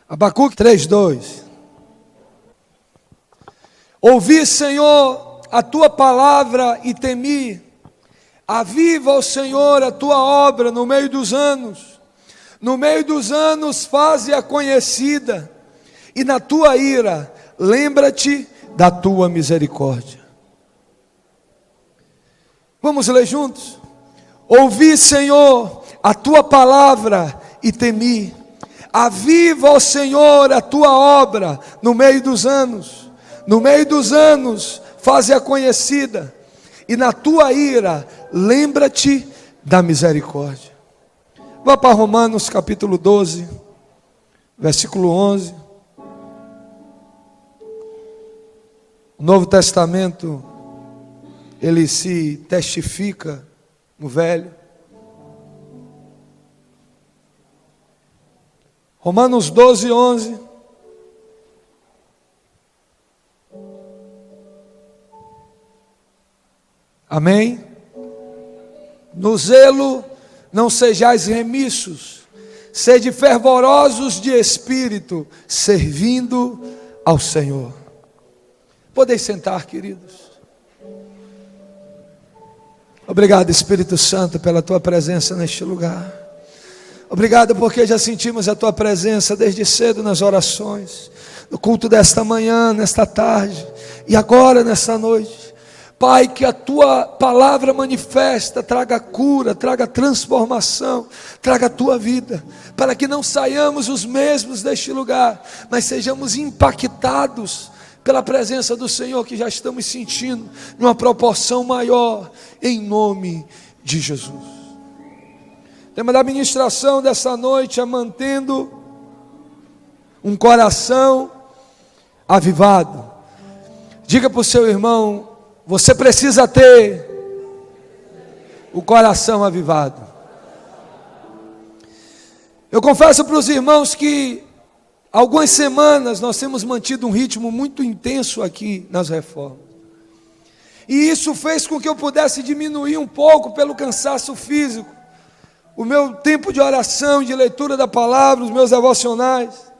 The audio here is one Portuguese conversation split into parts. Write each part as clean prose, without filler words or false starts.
Abacuque 3:2. Ouvi, Senhor, a tua palavra e temi. Aviva, ó Senhor, a tua obra no meio dos anos. No meio dos anos faze-a conhecida. E na tua ira, lembra-te da tua misericórdia. Vamos ler juntos? Ouvi, Senhor, a tua palavra e temi. Aviva, ó Senhor, a tua obra no meio dos anos. No meio dos anos, faze-a conhecida. E na tua ira, lembra-te da misericórdia. Vá para Romanos capítulo 12, versículo 11. O Novo Testamento, ele se testifica no Velho. Romanos 12, 11. Amém? No zelo não sejais remissos, sede fervorosos de espírito, servindo ao Senhor. Podeis sentar, queridos. Obrigado, Espírito Santo, pela tua presença neste lugar. Obrigado porque já sentimos a tua presença desde cedo nas orações, no culto desta manhã, nesta tarde e agora nesta noite. Pai, que a tua palavra manifesta, traga cura, traga transformação, traga a tua vida, para que não saiamos os mesmos deste lugar, mas sejamos impactados pela presença do Senhor que já estamos sentindo, numa proporção maior, em nome de Jesus. O tema da ministração dessa noite é mantendo um coração avivado. Diga para o seu irmão: você precisa ter o coração avivado. Eu confesso para os irmãos que algumas semanas nós temos mantido um ritmo muito intenso aqui nas reformas. E isso fez com que eu pudesse diminuir um pouco pelo cansaço físico o meu tempo de oração, de leitura da palavra, os meus devocionais.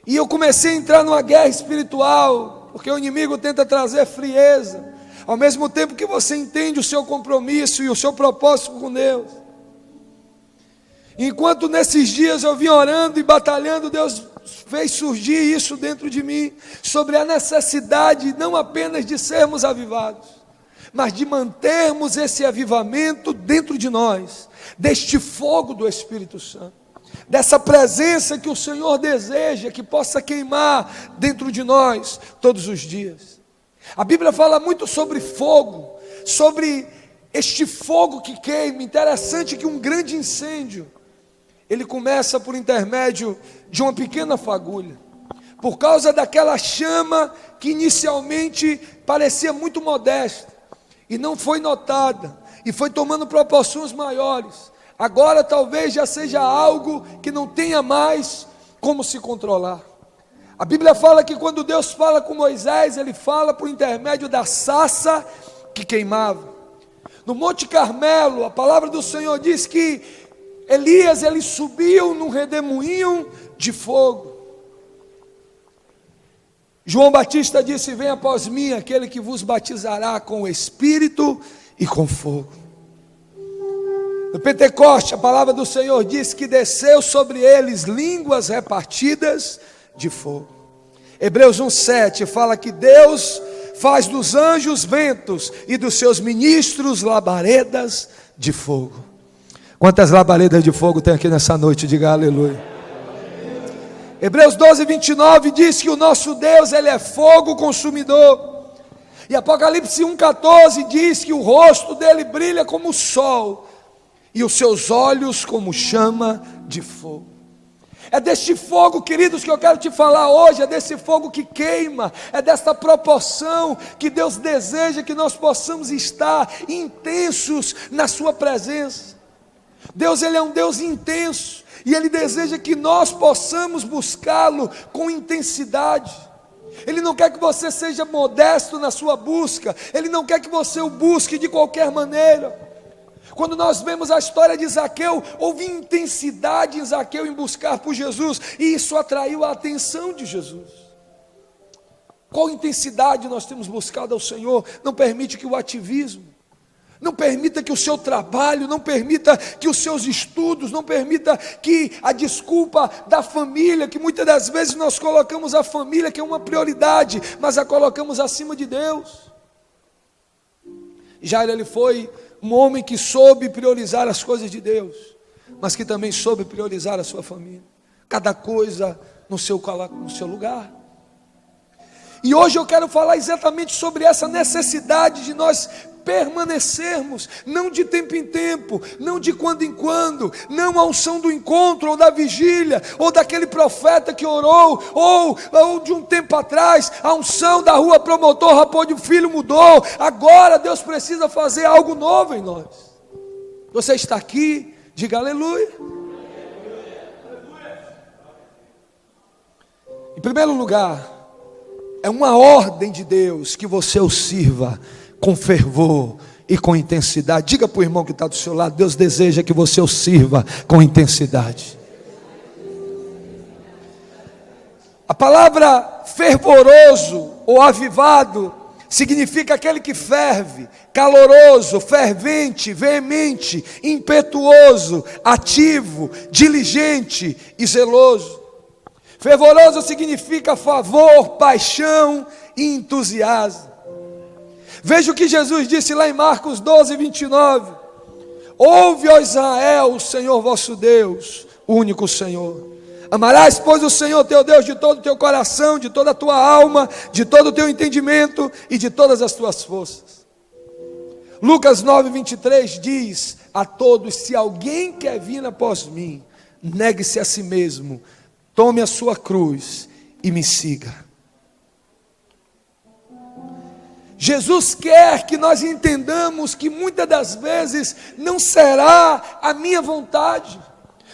E eu comecei a entrar numa guerra espiritual, porque o inimigo tenta trazer frieza, ao mesmo tempo que você entende o seu compromisso e o seu propósito com Deus. Enquanto nesses dias eu vim orando e batalhando, Deus fez surgir isso dentro de mim, sobre a necessidade não apenas de sermos avivados, mas de mantermos esse avivamento dentro de nós, deste fogo do Espírito Santo, dessa presença que o Senhor deseja que possa queimar dentro de nós todos os dias. A Bíblia fala muito sobre fogo, sobre este fogo que queima. Interessante que um grande incêndio, ele começa por intermédio de uma pequena fagulha, por causa daquela chama que inicialmente parecia muito modesta, e não foi notada, e foi tomando proporções maiores. Agora talvez já seja algo que não tenha mais como se controlar. A Bíblia fala que quando Deus fala com Moisés, Ele fala por intermédio da sarça que queimava. No Monte Carmelo, a palavra do Senhor diz que Elias, ele subiu num redemoinho de fogo. João Batista disse: vem após mim aquele que vos batizará com o Espírito e com fogo. No Pentecoste, a palavra do Senhor diz que desceu sobre eles línguas repartidas de fogo. Hebreus 1:7 fala que Deus faz dos anjos ventos e dos seus ministros labaredas de fogo. Quantas labaredas de fogo tem aqui nessa noite? Diga aleluia. Hebreus 12:29 diz que o nosso Deus, Ele é fogo consumidor. E Apocalipse 1:14 diz que o rosto dele brilha como o sol, e os seus olhos como chama de fogo. É deste fogo, queridos, que eu quero te falar hoje, é desse fogo que queima, é desta proporção que Deus deseja que nós possamos estar intensos na sua presença. Deus, Ele é um Deus intenso, e Ele deseja que nós possamos buscá-lo com intensidade. Ele não quer que você seja modesto na sua busca, Ele não quer que você o busque de qualquer maneira. Quando nós vemos a história de Zaqueu, houve intensidade em Zaqueu em buscar por Jesus, e isso atraiu a atenção de Jesus. Qual intensidade nós temos buscado ao Senhor? Não permite que o ativismo, não permita que o seu trabalho, não permita que os seus estudos, não permita que a desculpa da família, que muitas das vezes nós colocamos a família, que é uma prioridade, mas a colocamos acima de Deus. Jairo, ele foi um homem que soube priorizar as coisas de Deus, mas que também soube priorizar a sua família. Cada coisa no seu lugar. E hoje eu quero falar exatamente sobre essa necessidade de nós permanecermos, não de tempo em tempo, não de quando em quando, não a unção do encontro, ou da vigília, ou daquele profeta que orou, ou de um tempo atrás, a unção da rua promotor, rapaz de filho mudou, agora Deus precisa fazer algo novo em nós. Você está aqui, diga aleluia. Em primeiro lugar, é uma ordem de Deus que você o sirva com fervor e com intensidade. Diga para o irmão que está do seu lado: Deus deseja que você o sirva com intensidade. A palavra fervoroso ou avivado significa aquele que ferve, caloroso, fervente, veemente, impetuoso, ativo, diligente e zeloso. Fervoroso significa favor, paixão e entusiasmo. Veja o que Jesus disse lá em Marcos 12, 29. Ouve, ó Israel, o Senhor vosso Deus, o único Senhor. Amarás, pois, o Senhor teu Deus de todo o teu coração, de toda a tua alma, de todo o teu entendimento e de todas as tuas forças. Lucas 9, 23 diz a todos: se alguém quer vir após mim, negue-se a si mesmo, tome a sua cruz e me siga. Jesus quer que nós entendamos que muitas das vezes não será a minha vontade.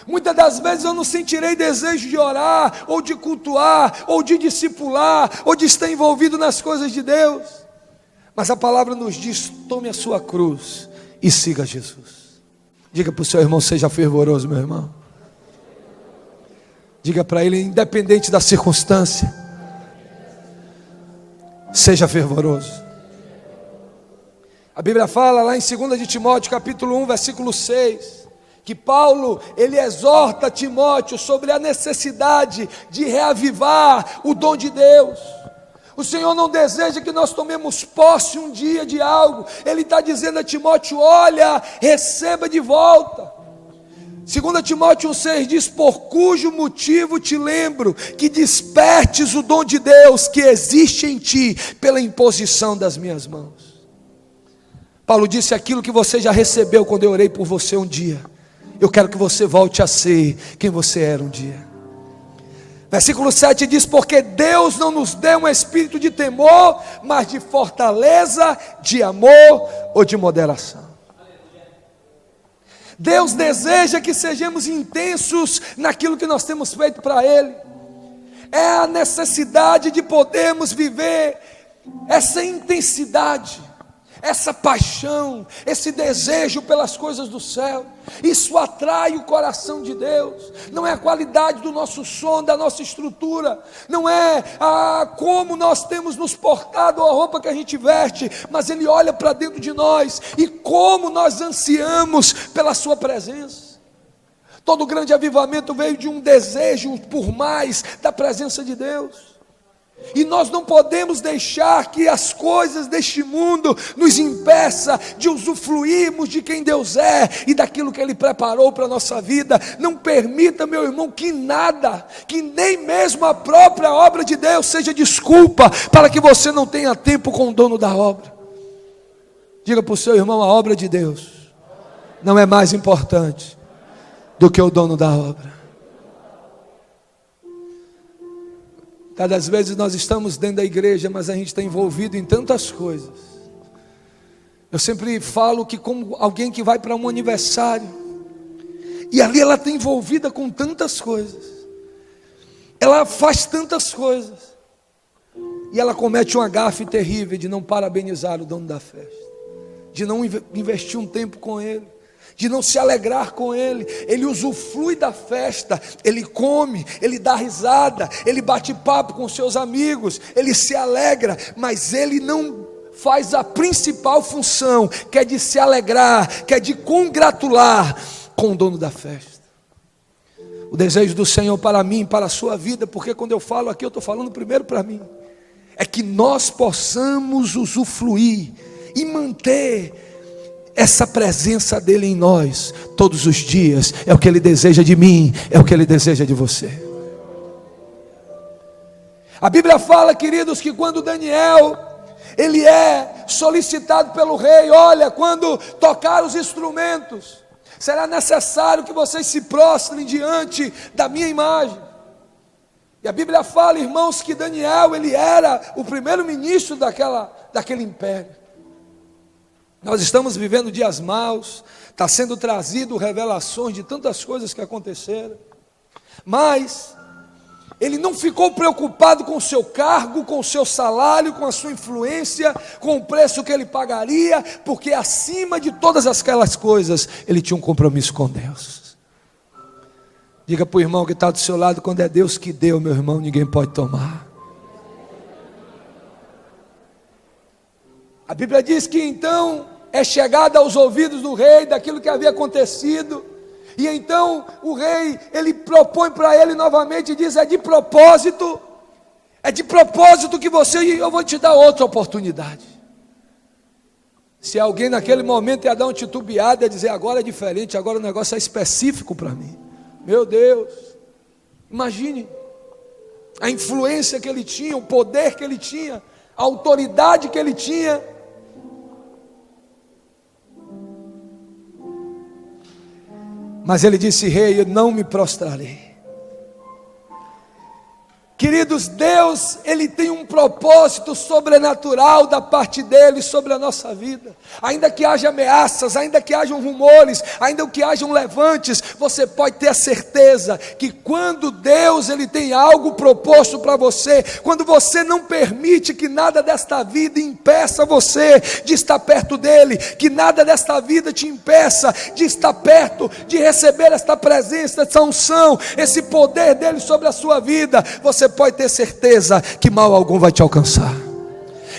Muitas das vezes eu não sentirei desejo de orar, ou de cultuar, ou de discipular, ou de estar envolvido nas coisas de Deus. Mas a palavra nos diz: tome a sua cruz e siga Jesus. Diga para o seu irmão: seja fervoroso, meu irmão. Diga para ele, independente da circunstância, seja fervoroso. A Bíblia fala lá em 2 de Timóteo, capítulo 1, versículo 6, que Paulo, ele exorta Timóteo sobre a necessidade de reavivar o dom de Deus. O Senhor não deseja que nós tomemos posse um dia de algo. Ele está dizendo a Timóteo: olha, receba de volta. 2 Timóteo 1,6 diz: por cujo motivo te lembro que despertes o dom de Deus que existe em ti pela imposição das minhas mãos. Paulo disse: aquilo que você já recebeu quando eu orei por você um dia, eu quero que você volte a ser quem você era um dia. Versículo 7 diz: porque Deus não nos deu um espírito de temor, mas de fortaleza, de amor ou de moderação. Deus deseja que sejamos intensos naquilo que nós temos feito para Ele. É a necessidade de podermos viver essa intensidade, essa paixão, esse desejo pelas coisas do céu. Isso atrai o coração de Deus. Não é a qualidade do nosso som, da nossa estrutura, não é como nós temos nos portado, a roupa que a gente veste, mas Ele olha para dentro de nós e como nós ansiamos pela sua presença. Todo grande avivamento veio de um desejo por mais da presença de Deus. E nós não podemos deixar que as coisas deste mundo nos impeça de usufruirmos de quem Deus é e daquilo que Ele preparou para a nossa vida. Não permita, meu irmão, que nada, que nem mesmo a própria obra de Deus seja desculpa para que você não tenha tempo com o dono da obra. Diga para o seu irmão: a obra de Deus não é mais importante do que o dono da obra. Cada vezes nós estamos dentro da igreja, mas a gente está envolvido em tantas coisas. Eu sempre falo que como alguém que vai para um aniversário, e ali ela está envolvida com tantas coisas, ela faz tantas coisas, e ela comete uma gafe terrível de não parabenizar o dono da festa, de não investir um tempo com ele, de não se alegrar com ele. Ele usufrui da festa, ele come, ele dá risada, ele bate papo com seus amigos, ele se alegra, mas ele não faz a principal função, que é de se alegrar, que é de congratular com o dono da festa. O desejo do Senhor para mim, para a sua vida, porque quando eu falo aqui, eu estou falando primeiro para mim, é que nós possamos usufruir e manter essa presença dele em nós todos os dias. É o que ele deseja de mim, é o que ele deseja de você. A Bíblia fala, queridos, que quando Daniel, ele é solicitado pelo rei, olha, quando tocar os instrumentos, será necessário que vocês se prostrem diante da minha imagem. E a Bíblia fala, irmãos, que Daniel, ele era o primeiro ministro daquele império. Nós estamos vivendo dias maus, está sendo trazido revelações de tantas coisas que aconteceram, mas ele não ficou preocupado com o seu cargo, com o seu salário, com a sua influência, com o preço que ele pagaria, porque acima de todas aquelas coisas, ele tinha um compromisso com Deus. Diga para o irmão que está do seu lado, quando é Deus que deu, meu irmão, ninguém pode tomar. A Bíblia diz que então é chegada aos ouvidos do rei daquilo que havia acontecido, e então o rei, ele propõe para ele novamente e diz, é de propósito que eu vou te dar outra oportunidade. Se alguém naquele momento ia dar um titubeado, ia dizer, agora é diferente, agora o negócio é específico para mim. Meu Deus, imagine a influência que ele tinha, o poder que ele tinha, a autoridade que ele tinha. Mas ele disse, rei, eu não me prostrarei. Queridos, Deus, Ele tem um propósito sobrenatural da parte dEle sobre a nossa vida. Ainda que haja ameaças, ainda que hajam rumores, ainda que hajam levantes, você pode ter a certeza que quando Deus, Ele tem algo proposto para você, quando você não permite que nada desta vida impeça você de estar perto dEle, que nada desta vida te impeça de estar perto, de receber esta presença, essa unção, esse poder dEle sobre a sua vida, você pode ter certeza que mal algum vai te alcançar.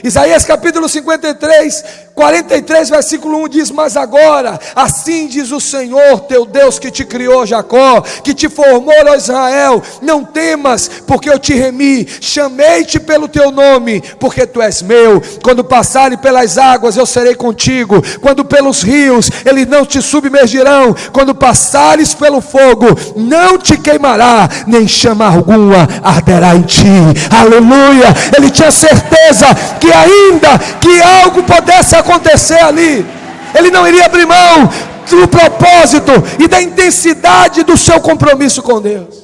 Isaías capítulo 53, 43 versículo 1 diz, mas agora, assim diz o Senhor teu Deus que te criou, Jacó, que te formou, ó Israel, não temas, porque eu te remi, chamei-te pelo teu nome, porque tu és meu. Quando passarem pelas águas, eu serei contigo, quando pelos rios, eles não te submergirão, quando passares pelo fogo, não te queimará, nem chama alguma arderá em ti. Aleluia. Ele tinha certeza que ainda que algo pudesse acontecer ali, ele não iria abrir mão do propósito e da intensidade do seu compromisso com Deus.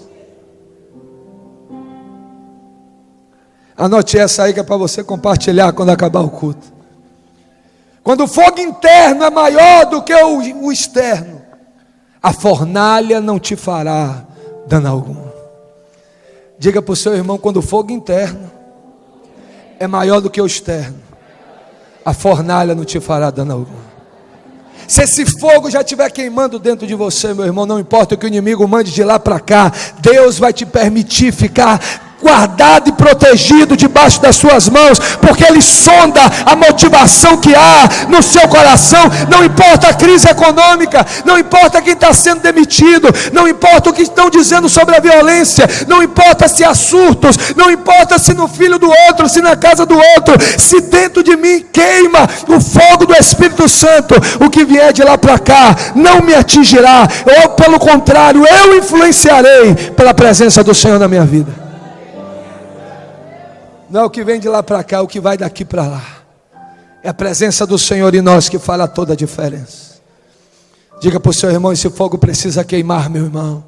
Anote essa aí que é para você compartilhar quando acabar o culto. Quando o fogo interno é maior do que o externo, a fornalha não te fará dano algum. Diga para o seu irmão, quando o fogo interno é maior do que o externo, a fornalha não te fará dano algum. Se esse fogo já estiver queimando dentro de você, meu irmão, não importa o que o inimigo mande de lá para cá, Deus vai te permitir ficar guardado e protegido debaixo das suas mãos, porque Ele sonda a motivação que há no seu coração. Não importa a crise econômica, não importa quem está sendo demitido, não importa o que estão dizendo sobre a violência, não importa se há surtos, não importa se no filho do outro, se na casa do outro, se dentro de mim queima o fogo do Espírito Santo, o que vier de lá para cá não me atingirá, ou pelo contrário, eu influenciarei pela presença do Senhor na minha vida. Não é o que vem de lá para cá, é o que vai daqui para lá. É a presença do Senhor em nós que faz toda a diferença. Diga para o seu irmão, esse fogo precisa queimar, meu irmão.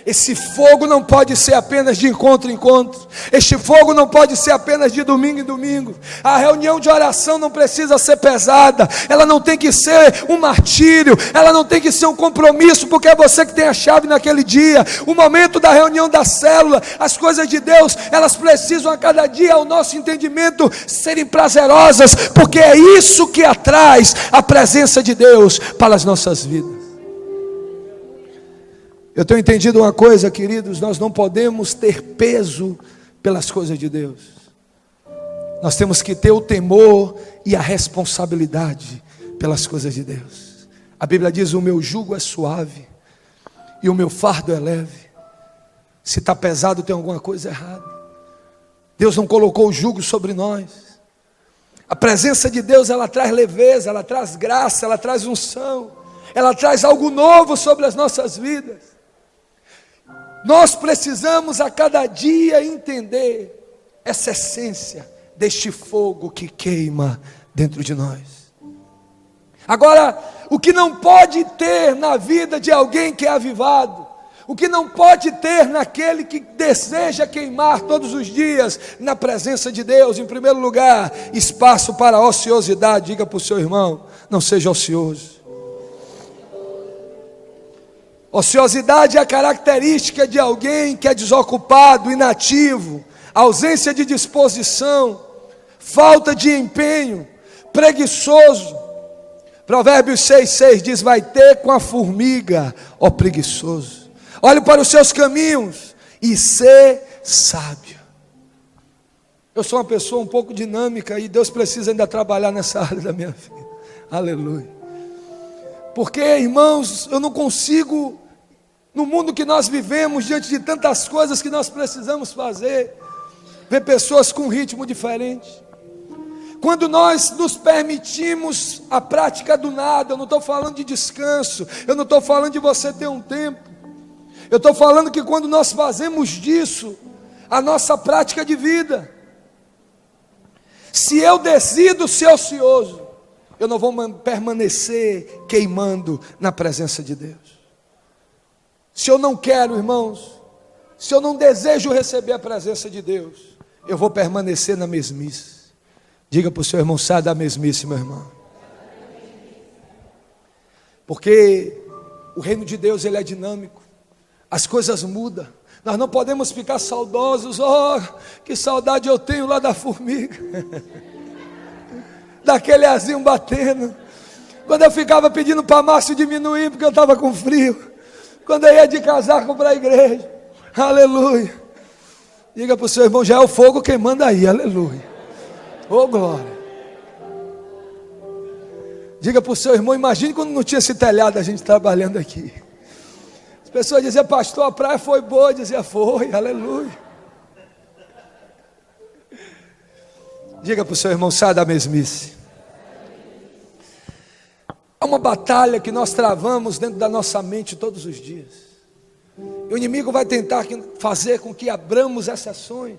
Esse fogo não pode ser apenas de encontro em encontro. Este fogo não pode ser apenas de domingo em domingo. A reunião de oração não precisa ser pesada. Ela não tem que ser um martírio. Ela não tem que ser um compromisso, porque é você que tem a chave naquele dia. O momento da reunião da célula, as coisas de Deus, elas precisam a cada dia, ao nosso entendimento, serem prazerosas, porque é isso que atrai a presença de Deus para as nossas vidas. Eu tenho entendido uma coisa, queridos: nós não podemos ter peso pelas coisas de Deus. Nós temos que ter o temor e a responsabilidade pelas coisas de Deus. A Bíblia diz: o meu jugo é suave e o meu fardo é leve. Se está pesado, tem alguma coisa errada. Deus não colocou o jugo sobre nós. A presença de Deus, ela traz leveza, ela traz graça, ela traz unção, ela traz algo novo sobre as nossas vidas. Nós precisamos a cada dia entender essa essência deste fogo que queima dentro de nós. Agora, o que não pode ter na vida de alguém que é avivado, o que não pode ter naquele que deseja queimar todos os dias na presença de Deus, em primeiro lugar, espaço para a ociosidade. Diga para o seu irmão: não seja ocioso. Ociosidade é a característica de alguém que é desocupado, inativo, ausência de disposição, falta de empenho, preguiçoso. Provérbios 6,6 diz: vai ter com a formiga, ó preguiçoso. Olhe para os seus caminhos e ser sábio. Eu sou uma pessoa um pouco dinâmica e Deus precisa ainda trabalhar nessa área da minha vida. Aleluia. Porque, irmãos, eu não consigo, no mundo que nós vivemos, diante de tantas coisas que nós precisamos fazer, ver pessoas com um ritmo diferente. Quando nós nos permitimos a prática do nada, eu não estou falando de descanso, eu não estou falando de você ter um tempo, eu estou falando que quando nós fazemos disso a nossa prática de vida, se eu decido ser ocioso, eu não vou permanecer queimando na presença de Deus. Se eu não quero, irmãos, se eu não desejo receber a presença de Deus, eu vou permanecer na mesmice. Diga para o seu irmão: sai da mesmice, meu irmão. Porque o reino de Deus, ele é dinâmico. As coisas mudam. Nós não podemos ficar saudosos. Oh, que saudade eu tenho lá da formiga, daquele azinho batendo. Quando eu ficava pedindo para Márcio diminuir, porque eu estava com frio. Quando eu ia de casaco para a igreja. Aleluia. Diga para o seu irmão: já é o fogo queimando aí. Aleluia. Oh glória. Diga para o seu irmão: imagine quando não tinha esse telhado, a gente trabalhando aqui. As pessoas diziam: pastor, a praia foi boa. Eu dizia: foi. Aleluia. Diga para o seu irmão: sai da mesmice. Há uma batalha que nós travamos dentro da nossa mente todos os dias. E o inimigo vai tentar fazer com que abramos exceções,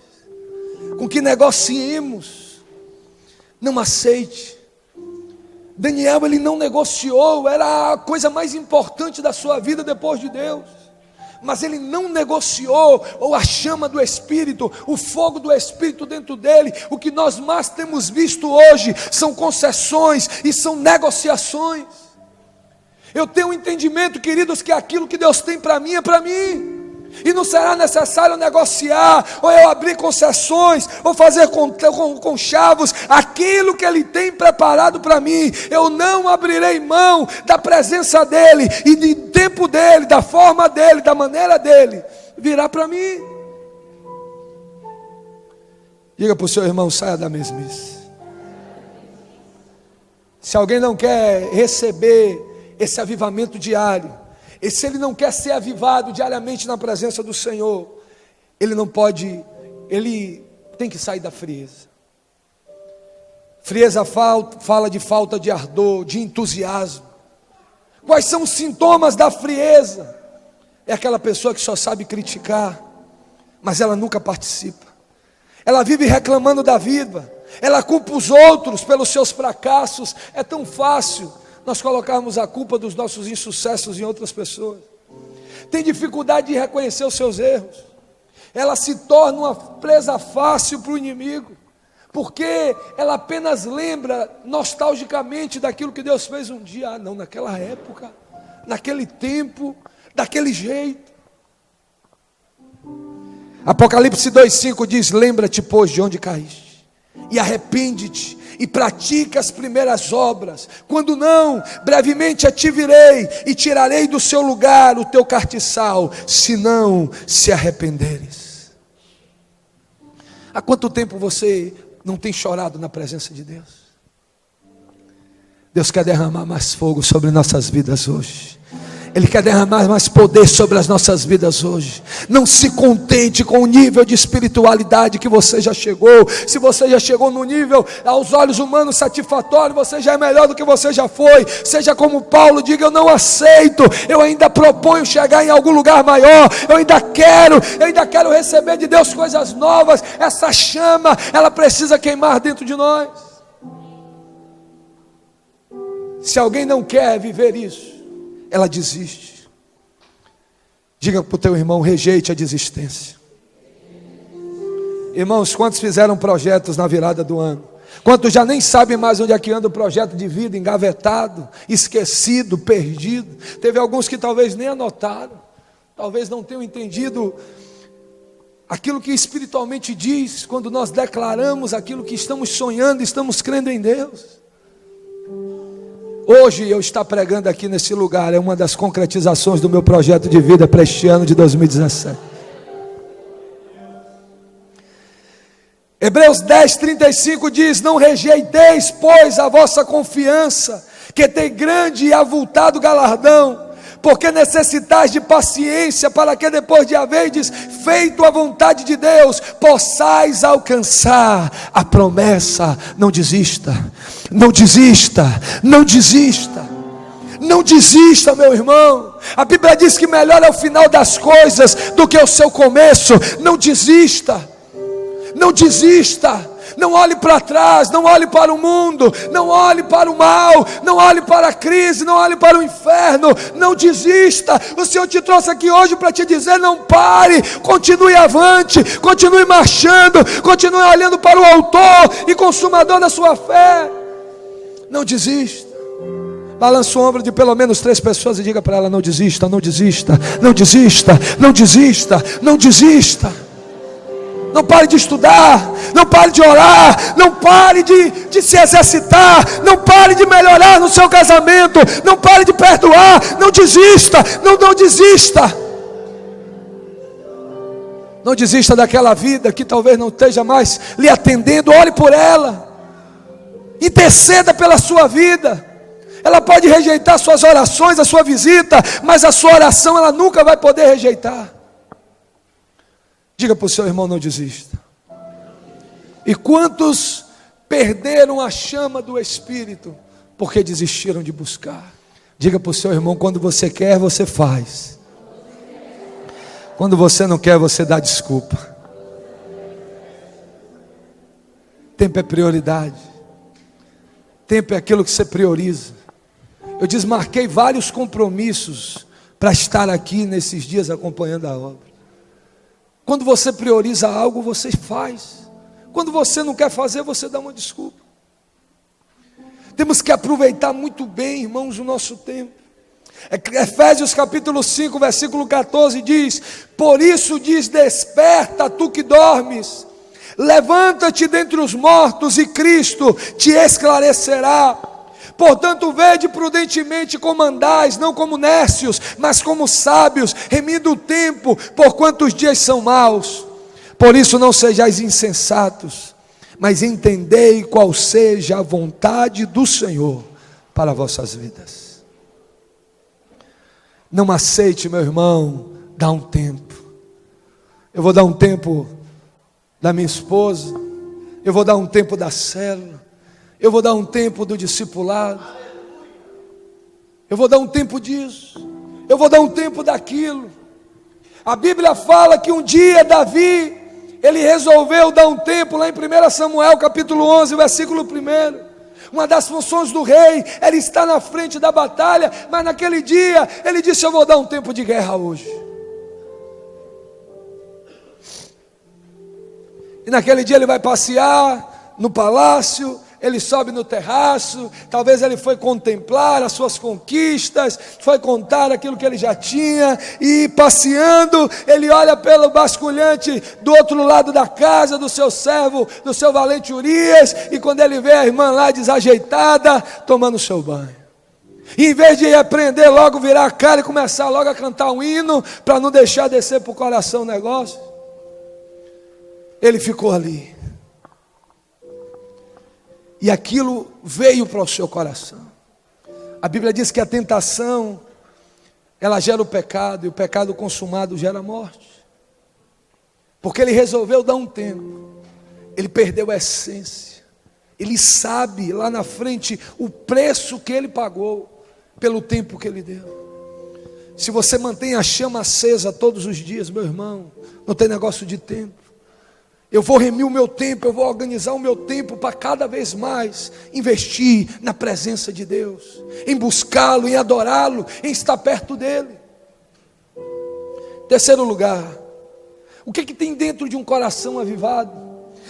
com que negociemos. Não aceite. Daniel, ele não negociou, era a coisa mais importante da sua vida depois de Deus. Mas ele não negociou, ou a chama do Espírito, o fogo do Espírito dentro dele. O que nós mais temos visto hoje são concessões e são negociações. Eu tenho um entendimento, queridos, que aquilo que Deus tem para mim é para mim. E não será necessário negociar, ou eu abrir concessões, ou fazer conchavos. Aquilo que Ele tem preparado para mim, eu não abrirei mão da presença dEle, e do tempo dEle, da forma dEle, da maneira dEle, virá para mim. Diga para o seu irmão: saia da mesmice. Se alguém não quer receber esse avivamento diário, e se ele não quer ser avivado diariamente na presença do Senhor, ele não pode, ele tem que sair da frieza. Frieza fala de falta de ardor, de entusiasmo. Quais são os sintomas da frieza? É aquela pessoa que só sabe criticar, mas ela nunca participa. Ela vive reclamando da vida, ela culpa os outros pelos seus fracassos. É tão fácil nós colocarmos a culpa dos nossos insucessos em outras pessoas. tem dificuldade de reconhecer os seus erros. Ela se torna uma presa fácil para o inimigo, porque ela apenas lembra nostalgicamente daquilo que Deus fez um dia. Ah, não, naquela época, naquele tempo, daquele jeito. Apocalipse 2,5 diz: lembra-te, pois, de onde caíste, e arrepende-te, e pratica as primeiras obras. Quando não, brevemente a te virei, e tirarei do seu lugar o teu castiçal, se não se arrependeres. Há quanto tempo você não tem chorado na presença de Deus? Deus quer derramar mais fogo sobre nossas vidas hoje. Ele quer derramar mais poder sobre as nossas vidas hoje. Não se contente com o nível de espiritualidade que você já chegou. Se você já chegou no nível, aos olhos humanos, satisfatório, você já é melhor do que você já foi. Seja como Paulo, diga: eu não aceito, eu ainda proponho chegar em algum lugar maior. Eu ainda quero receber de Deus coisas novas. Essa chama, ela precisa queimar dentro de nós. Se alguém não quer viver isso, ela desiste. Diga para o teu irmão: rejeite a desistência. Irmãos, quantos fizeram projetos na virada do ano? Quantos já nem sabem mais onde é que anda o projeto de vida? Engavetado, esquecido, perdido. Teve alguns que talvez nem anotaram, talvez não tenham entendido aquilo que espiritualmente diz, quando nós declaramos aquilo que estamos sonhando, estamos crendo em Deus. Hoje eu estar pregando aqui nesse lugar é uma das concretizações do meu projeto de vida para este ano de 2017. Hebreus 10:35 diz: não rejeiteis, pois, a vossa confiança, que tem grande e avultado galardão, porque necessitais de paciência, para que depois de haverdes feito a vontade de Deus, possais alcançar a promessa. Não desista, não desista, não desista, não desista, meu irmão. A Bíblia diz que melhor é o final das coisas do que o seu começo. Não desista, não desista. Não olhe para trás, não olhe para o mundo, não olhe para o mal, não olhe para a crise, não olhe para o inferno. Não desista. O Senhor te trouxe aqui hoje para te dizer: não pare, continue avante, continue marchando, continue olhando para o autor e consumador da sua fé. Não desista. Balança o ombro de pelo menos 3 pessoas e diga para ela: não desista, não desista, não desista, não desista, não desista. Não pare de estudar, não pare de orar, não pare de se exercitar, não pare de melhorar no seu casamento, não pare de perdoar. Não desista, não desista. Não desista daquela vida que talvez não esteja mais lhe atendendo. Ore por ela, interceda pela sua vida. Ela pode rejeitar suas orações, a sua visita, mas a sua oração ela nunca vai poder rejeitar. Diga para o seu irmão: não desista. E quantos perderam a chama do Espírito porque desistiram de buscar? Diga para o seu irmão: quando você quer, você faz. Quando você não quer, você dá desculpa. Tempo é prioridade. Tempo é aquilo que você prioriza. Eu desmarquei vários compromissos para estar aqui nesses dias acompanhando a obra. Quando você prioriza algo, você faz. Quando você não quer fazer, você dá uma desculpa. Temos que aproveitar muito bem, irmãos, o nosso tempo. Efésios capítulo 5, versículo 14 diz: por isso diz, desperta tu que dormes, levanta-te dentre os mortos e Cristo te esclarecerá. Portanto, vede prudentemente como andais, não como nércios, mas como sábios, remindo o tempo, porquanto os dias são maus. Por isso não sejais insensatos, mas entendei qual seja a vontade do Senhor para vossas vidas. Não aceite, meu irmão, dar um tempo. Eu vou dar um tempo da minha esposa, eu vou dar um tempo da célula, eu vou dar um tempo do discipulado, eu vou dar um tempo disso, eu vou dar um tempo daquilo. A Bíblia fala que um dia Davi, ele resolveu dar um tempo lá em 1 Samuel capítulo 11, versículo 1. Uma das funções do rei era estar na frente da batalha, mas naquele dia ele disse: eu vou dar um tempo de guerra hoje. E naquele dia ele vai passear no palácio, ele sobe no terraço, talvez ele foi contemplar as suas conquistas, foi contar aquilo que ele já tinha, e passeando, ele olha pelo basculhante do outro lado da casa, do seu servo, do seu valente Urias, e quando ele vê a irmã lá desajeitada, tomando seu banho. E em vez de aprender logo, virar a cara e começar logo a cantar um hino, para não deixar descer para o coração o negócio, ele ficou ali. E aquilo veio para o seu coração. A Bíblia diz que a tentação, ela gera o pecado, e o pecado consumado gera a morte. Porque ele resolveu dar um tempo. Ele perdeu a essência. Ele sabe lá na frente o preço que ele pagou pelo tempo que ele deu. Se você mantém a chama acesa todos os dias, meu irmão, não tem negócio de tempo. Eu vou remir o meu tempo, eu vou organizar o meu tempo para cada vez mais investir na presença de Deus, em buscá-lo, em adorá-lo, em estar perto dele. Terceiro lugar, o que tem dentro de um coração avivado?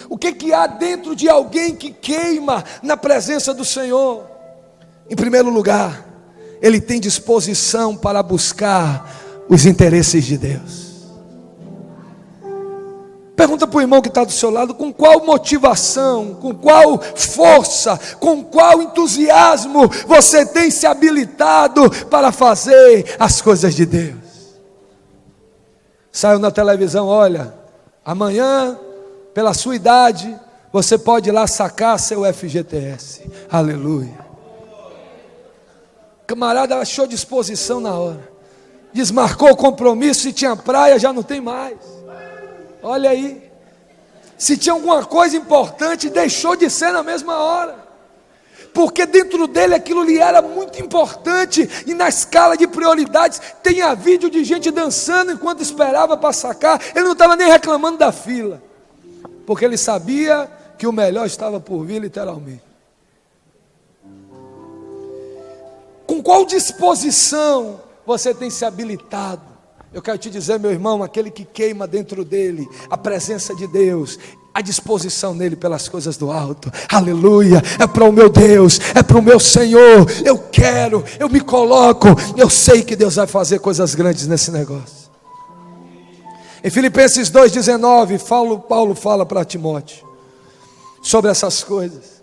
O que há dentro de alguém que queima na presença do Senhor? Em primeiro lugar, ele tem disposição para buscar os interesses de Deus. Pergunta para o irmão que está do seu lado: com qual motivação, com qual força, com qual entusiasmo você tem se habilitado para fazer as coisas de Deus? Saiu na televisão: olha, amanhã, pela sua idade, você pode ir lá sacar seu FGTS. Aleluia. O camarada achou disposição na hora, desmarcou o compromisso, se tinha praia já não tem mais. Olha aí, se tinha alguma coisa importante, deixou de ser na mesma hora, porque dentro dele aquilo lhe era muito importante, e na escala de prioridades, tinha vídeo de gente dançando enquanto esperava para sacar, ele não estava nem reclamando da fila, porque ele sabia que o melhor estava por vir, literalmente. Com qual disposição você tem se habilitado? Eu quero te dizer, meu irmão, aquele que queima dentro dele a presença de Deus, a disposição nele pelas coisas do alto, aleluia, é para o meu Deus, é para o meu Senhor, eu quero, eu me coloco, eu sei que Deus vai fazer coisas grandes nesse negócio. Em Filipenses 2,19, Paulo fala para Timóteo sobre essas coisas.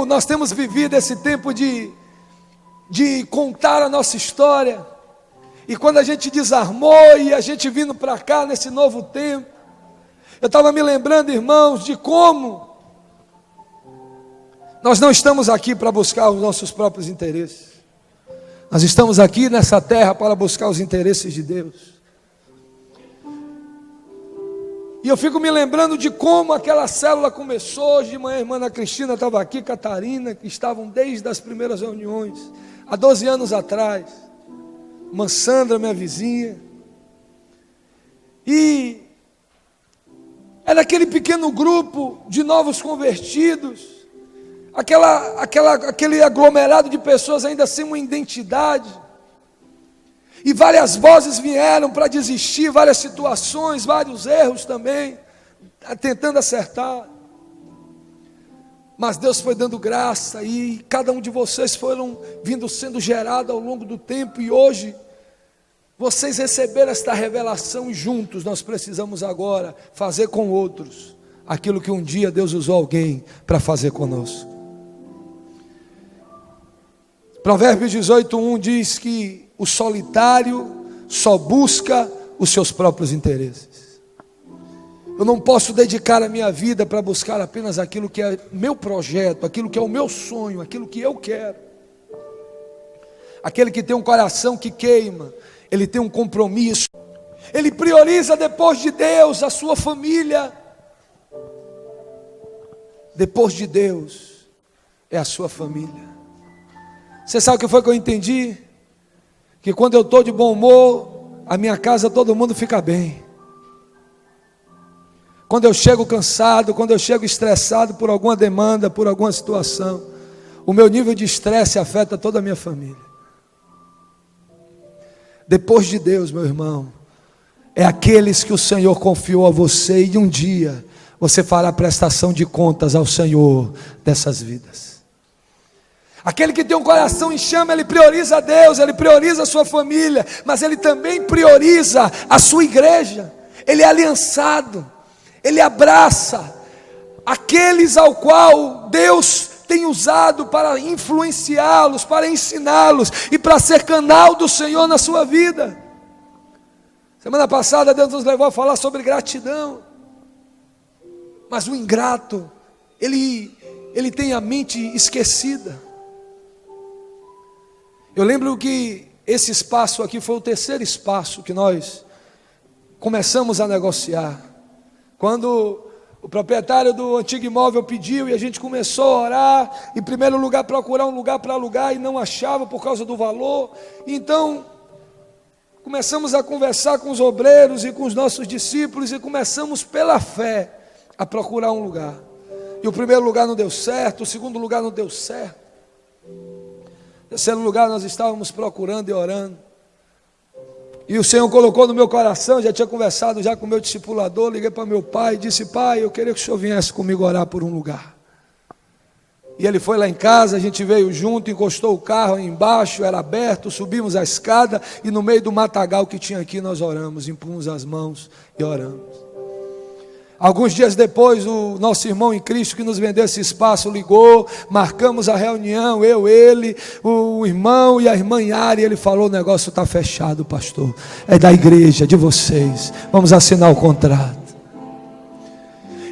Nós temos vivido esse tempo de contar a nossa história. E quando a gente desarmou e a gente vindo para cá nesse novo tempo, eu estava me lembrando, irmãos, de como nós não estamos aqui para buscar os nossos próprios interesses. Nós estamos aqui nessa terra para buscar os interesses de Deus. E eu fico me lembrando de como aquela célula começou. Hoje de manhã a irmã Ana Cristina estava aqui, Catarina, que estavam desde as primeiras reuniões, há 12 anos atrás. Irmã Sandra, minha vizinha, e era aquele pequeno grupo de novos convertidos, aquele aglomerado de pessoas ainda sem uma identidade, e várias vozes vieram para desistir, várias situações, vários erros também, tentando acertar, mas Deus foi dando graça, e cada um de vocês foram vindo sendo gerado ao longo do tempo, e hoje vocês receberam esta revelação, e juntos nós precisamos agora fazer com outros aquilo que um dia Deus usou alguém para fazer conosco. Provérbios 18:1 diz que o solitário só busca os seus próprios interesses. Eu não posso dedicar a minha vida para buscar apenas aquilo que é meu projeto, aquilo que é o meu sonho, aquilo que eu quero. Aquele que tem um coração que queima, ele tem um compromisso, ele prioriza depois de Deus a sua família. Depois de Deus é a sua família. Você sabe o que foi que eu entendi? Que quando eu estou de bom humor, a minha casa todo mundo fica bem. Quando eu chego cansado, quando eu chego estressado por alguma demanda, por alguma situação, o meu nível de estresse afeta toda a minha família. Depois de Deus, meu irmão, é aqueles que o Senhor confiou a você, e um dia você fará prestação de contas ao Senhor dessas vidas. Aquele que tem um coração em chama, ele prioriza a Deus, ele prioriza a sua família, mas ele também prioriza a sua igreja. Ele é aliançado, ele abraça aqueles ao qual Deus tem usado para influenciá-los, para ensiná-los e para ser canal do Senhor na sua vida. Semana passada Deus nos levou a falar sobre gratidão, mas o ingrato, ele tem a mente esquecida. Eu lembro que esse espaço aqui foi o terceiro espaço que nós começamos a negociar, quando o proprietário do antigo imóvel pediu, e a gente começou a orar, em primeiro lugar procurar um lugar para alugar, e não achava por causa do valor. Então começamos a conversar com os obreiros e com os nossos discípulos, e começamos pela fé a procurar um lugar. E o primeiro lugar não deu certo, o segundo lugar não deu certo, o terceiro lugar nós estávamos procurando e orando, e o Senhor colocou no meu coração, já tinha conversado já com o meu discipulador, liguei para meu pai e disse: pai, eu queria que o senhor viesse comigo orar por um lugar. E ele foi lá em casa, a gente veio junto, encostou o carro embaixo, era aberto, subimos a escada, e no meio do matagal que tinha aqui nós oramos, impomos as mãos e oramos. Alguns dias depois, o nosso irmão em Cristo que nos vendeu esse espaço ligou, marcamos a reunião, eu, ele, o irmão e a irmã Yara, e ele falou: o negócio está fechado, pastor, é da igreja, de vocês, vamos assinar o contrato.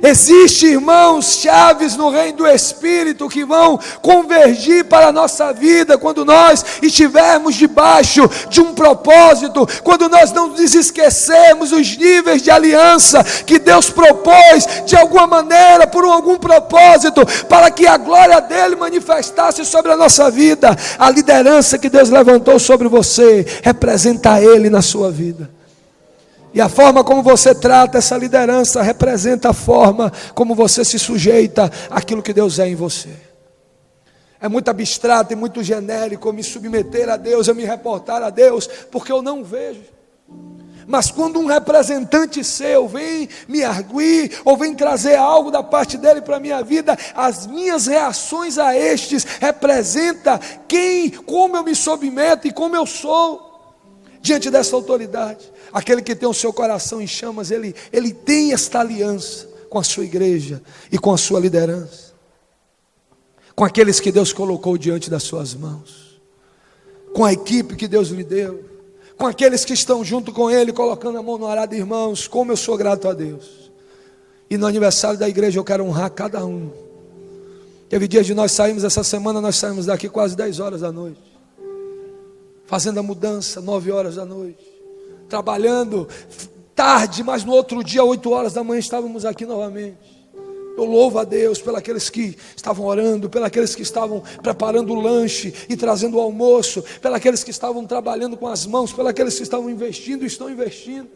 Existem irmãos chaves no reino do Espírito que vão convergir para a nossa vida quando nós estivermos debaixo de um propósito, quando nós não nos esquecermos os níveis de aliança que Deus propôs de alguma maneira, por algum propósito, para que a glória dele manifestasse sobre a nossa vida. A liderança que Deus levantou sobre você representa ele na sua vida. E a forma como você trata essa liderança representa a forma como você se sujeita àquilo que Deus é em você. É muito abstrato e muito genérico eu me submeter a Deus, eu me reportar a Deus, porque eu não vejo. Mas quando um representante seu vem me arguir, ou vem trazer algo da parte dele para a minha vida, as minhas reações a estes representam como eu me submeto e como eu sou diante dessa autoridade. Aquele que tem o seu coração em chamas, ele tem esta aliança com a sua igreja e com a sua liderança, com aqueles que Deus colocou diante das suas mãos, com a equipe que Deus lhe deu, com aqueles que estão junto com ele, colocando a mão no arado. Irmãos, como eu sou grato a Deus. E no aniversário da igreja eu quero honrar cada um. Teve dias de nós saímos, essa semana nós saímos daqui quase 10 horas da noite, fazendo a mudança, 9 horas da noite, trabalhando tarde, mas no outro dia, 8 horas da manhã, estávamos aqui novamente. Eu louvo a Deus pelos que estavam orando, pelos que estavam preparando o lanche e trazendo o almoço, pelos que estavam trabalhando com as mãos, pelos que estavam investindo e estão investindo.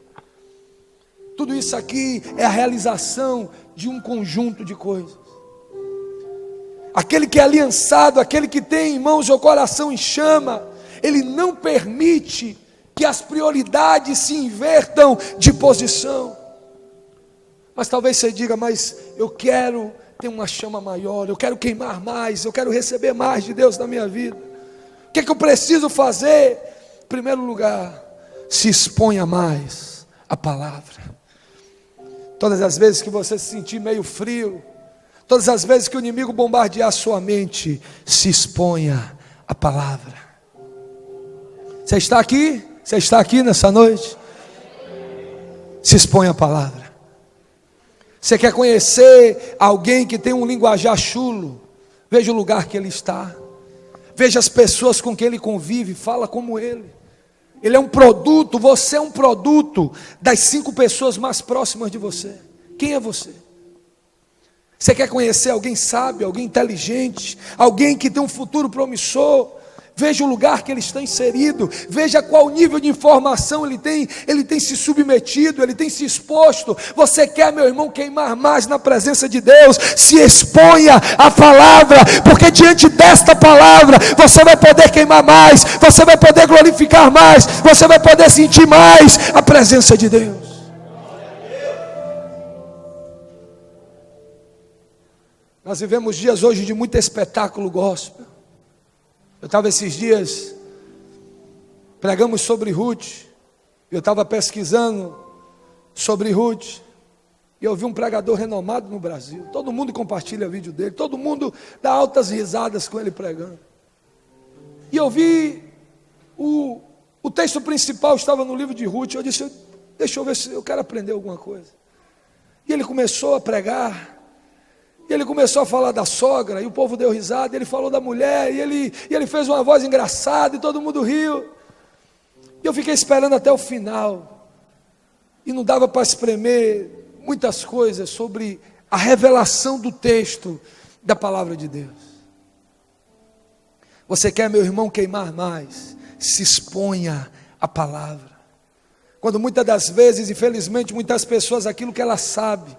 Tudo isso aqui é a realização de um conjunto de coisas. Aquele que é aliançado, aquele que tem em mãos o coração em chama, ele não permite que as prioridades se invertam de posição. Mas talvez você diga: mas eu quero ter uma chama maior, eu quero queimar mais, eu quero receber mais de Deus na minha vida. O que é que eu preciso fazer? Em primeiro lugar, se exponha mais à palavra. Todas as vezes que você se sentir meio frio, todas as vezes que o inimigo bombardear a sua mente, se exponha à palavra. Você está aqui? Você está aqui nessa noite? Se exponha à palavra. Você quer conhecer alguém que tem um linguajar chulo? Veja o lugar que ele está. Veja as pessoas com quem ele convive, fala como ele. Ele é um produto, você é um produto das 5 pessoas mais próximas de você. Quem é você? Você quer conhecer alguém sábio, alguém inteligente, alguém que tem um futuro promissor? Veja o lugar que ele está inserido, veja qual nível de informação ele tem se submetido, ele tem se exposto. Você quer, meu irmão, queimar mais na presença de Deus? Se exponha à palavra, porque diante desta palavra, você vai poder queimar mais, você vai poder glorificar mais, você vai poder sentir mais a presença de Deus. Nós vivemos dias hoje de muito espetáculo gospel. Eu estava esses dias, pregamos sobre Ruth, eu estava pesquisando sobre Ruth, e eu vi um pregador renomado no Brasil, todo mundo compartilha vídeo dele, todo mundo dá altas risadas com ele pregando, e eu vi, o texto principal estava no livro de Ruth, eu disse, deixa eu ver se eu quero aprender alguma coisa, e ele começou a pregar, e ele começou a falar da sogra, e o povo deu risada, ele falou da mulher, e ele fez uma voz engraçada, e todo mundo riu, e eu fiquei esperando até o final, e não dava para espremer muitas coisas sobre a revelação do texto da palavra de Deus. Você quer, meu irmão, queimar mais? Se exponha à palavra, quando muitas das vezes, infelizmente, muitas pessoas, aquilo que ela sabe,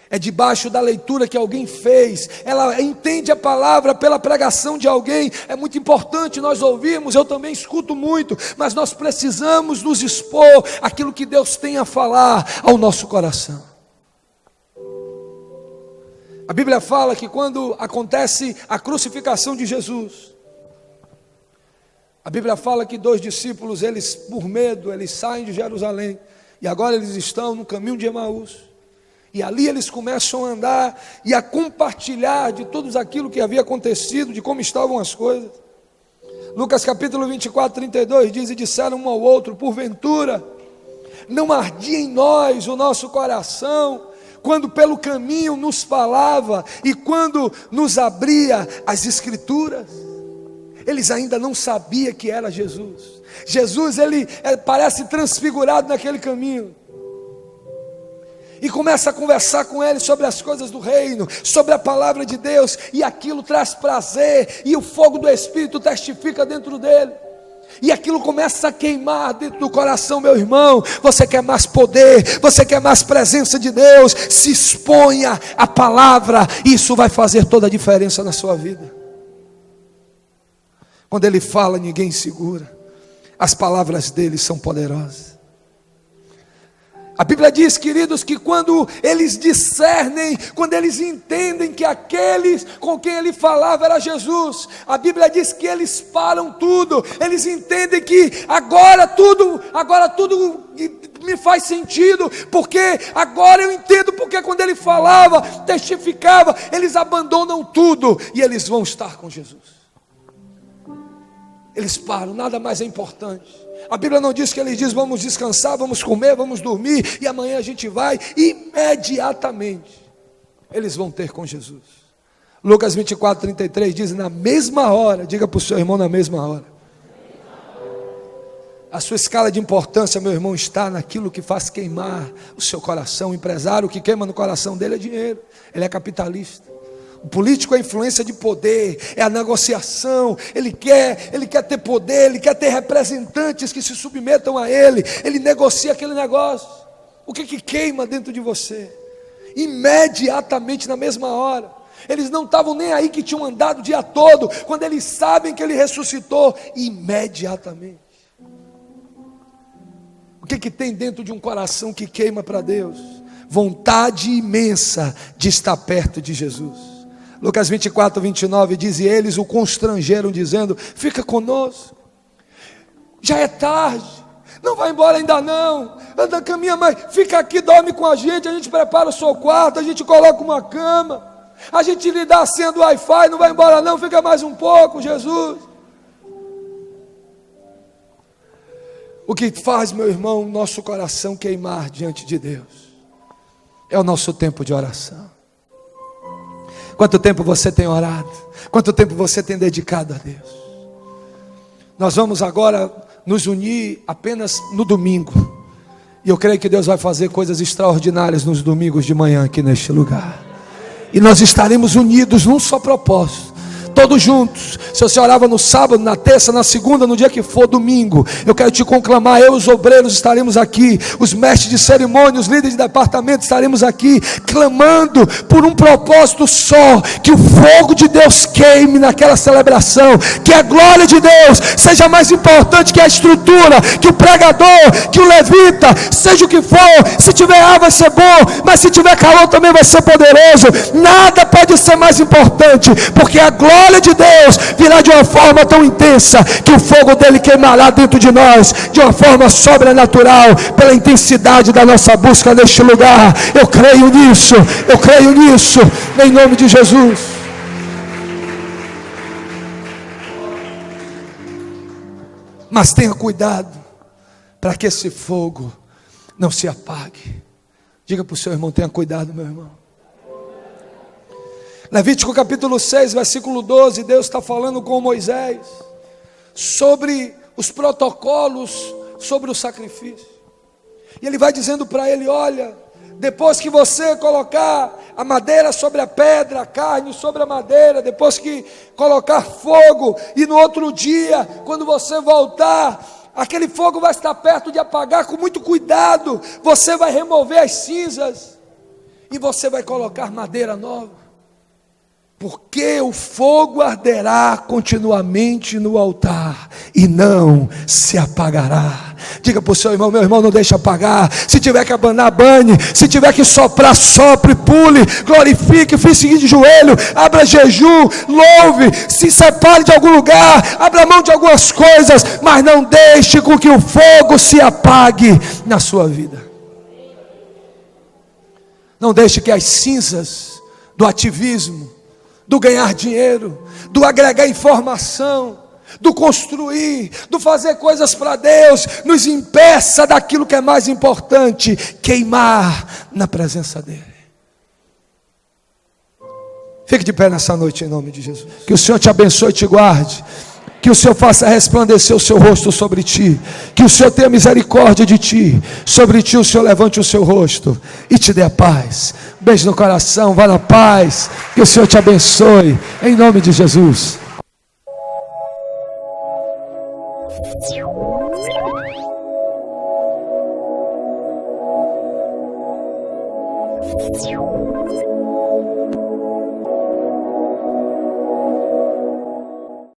é debaixo da leitura que alguém fez, ela entende a palavra pela pregação de alguém. É muito importante nós ouvirmos, eu também escuto muito, mas nós precisamos nos expor àquilo que Deus tem a falar ao nosso coração. A Bíblia fala que quando acontece a crucificação de Jesus, a Bíblia fala que 2 discípulos, eles por medo, eles saem de Jerusalém, e agora eles estão no caminho de Emaús. E ali eles começam a andar e a compartilhar de tudo aquilo que havia acontecido, de como estavam as coisas. Lucas capítulo 24, 32 diz, e disseram um ao outro, porventura, não ardia em nós o nosso coração, quando pelo caminho nos falava e quando nos abria as Escrituras? Eles ainda não sabiam que era Jesus. Jesus, ele parece transfigurado naquele caminho. E começa a conversar com ele sobre as coisas do reino, sobre a palavra de Deus, e aquilo traz prazer, e o fogo do Espírito testifica dentro dele, e aquilo começa a queimar dentro do coração, meu irmão. Você quer mais poder, você quer mais presença de Deus, se exponha à palavra, isso vai fazer toda a diferença na sua vida. Quando ele fala, ninguém segura, as palavras dele são poderosas. A Bíblia diz, queridos, que quando eles discernem, quando eles entendem que aqueles com quem ele falava era Jesus, a Bíblia diz que eles param tudo, eles entendem que agora tudo me faz sentido, porque agora eu entendo porque quando ele falava, testificava, eles abandonam tudo e eles vão estar com Jesus. Eles param, nada mais é importante. A Bíblia não diz que ele diz, vamos descansar, vamos comer, vamos dormir, e amanhã a gente vai. Imediatamente, eles vão ter com Jesus. Lucas 24, 33 diz, na mesma hora, diga para o seu irmão, na mesma hora. A sua escala de importância, meu irmão, está naquilo que faz queimar o seu coração. O empresário, o que queima no coração dele é dinheiro, ele é capitalista. O político é a influência de poder, é a negociação, ele quer ter poder, ele quer ter representantes que se submetam a ele negocia aquele negócio. O que queima dentro de você? Imediatamente, na mesma hora. Eles não estavam nem aí que tinham andado o dia todo, quando eles sabem que ele ressuscitou, imediatamente. O que tem dentro de um coração que queima para Deus? Vontade imensa de estar perto de Jesus. Lucas 24, 29 diz, e eles o constrangeram dizendo, fica conosco, já é tarde, não vai embora ainda não, anda, caminha mais, fica aqui, dorme com a gente prepara o seu quarto, a gente coloca uma cama, a gente lhe dá a senha do Wi-Fi, não vai embora não, fica mais um pouco, Jesus. O que faz, meu irmão, nosso coração queimar diante de Deus, é o nosso tempo de oração. Quanto tempo você tem orado? Quanto tempo você tem dedicado a Deus? Nós vamos agora nos unir apenas no domingo. E eu creio que Deus vai fazer coisas extraordinárias nos domingos de manhã aqui neste lugar. E nós estaremos unidos num só propósito. todos juntos. Se você orava no sábado, na terça, na segunda, no dia que for, domingo, eu quero te conclamar. Eu, os obreiros, estaremos aqui, os mestres de cerimônia, os líderes de departamento, estaremos aqui, clamando por um propósito só: que o fogo de Deus queime naquela celebração, que a glória de Deus seja mais importante que a estrutura, que o pregador, que o levita, seja o que for. Se tiver ar vai ser bom, mas se tiver calor também vai ser poderoso. Nada pode ser mais importante, porque a glória de Deus virá de uma forma tão intensa que o fogo dele queimará dentro de nós de uma forma sobrenatural, pela intensidade da nossa busca neste lugar. Eu creio nisso, em nome de Jesus. Mas tenha cuidado para que esse fogo não se apague. Diga para o seu irmão: tenha cuidado, meu irmão. Levítico capítulo 6, versículo 12, Deus está falando com Moisés sobre os protocolos, sobre o sacrifício. E ele vai dizendo para ele: olha, depois que você colocar a madeira sobre a pedra, a carne sobre a madeira, depois que colocar fogo, e no outro dia, quando você voltar, aquele fogo vai estar perto de apagar, com muito cuidado, você vai remover as cinzas, e você vai colocar madeira nova, porque o fogo arderá continuamente no altar, e não se apagará. Diga para o seu irmão: meu irmão, não deixe apagar. Se tiver que abanar, bane. Se tiver que soprar, sopre, pule, glorifique, fique de joelho, abra jejum, louve, se separe de algum lugar, abra mão de algumas coisas, mas não deixe com que o fogo se apague na sua vida. Não deixe que as cinzas do ativismo, do ganhar dinheiro, do agregar informação, do construir, do fazer coisas para Deus, nos impeça daquilo que é mais importante: queimar na presença dEle. Fique de pé nessa noite em nome de Jesus. Que o Senhor te abençoe e te guarde. Que o Senhor faça resplandecer o seu rosto sobre ti. Que o Senhor tenha misericórdia de ti. Sobre ti o Senhor levante o seu rosto e te dê a paz. Beijo no coração, vá na paz. Que o Senhor te abençoe em nome de Jesus. Thank you.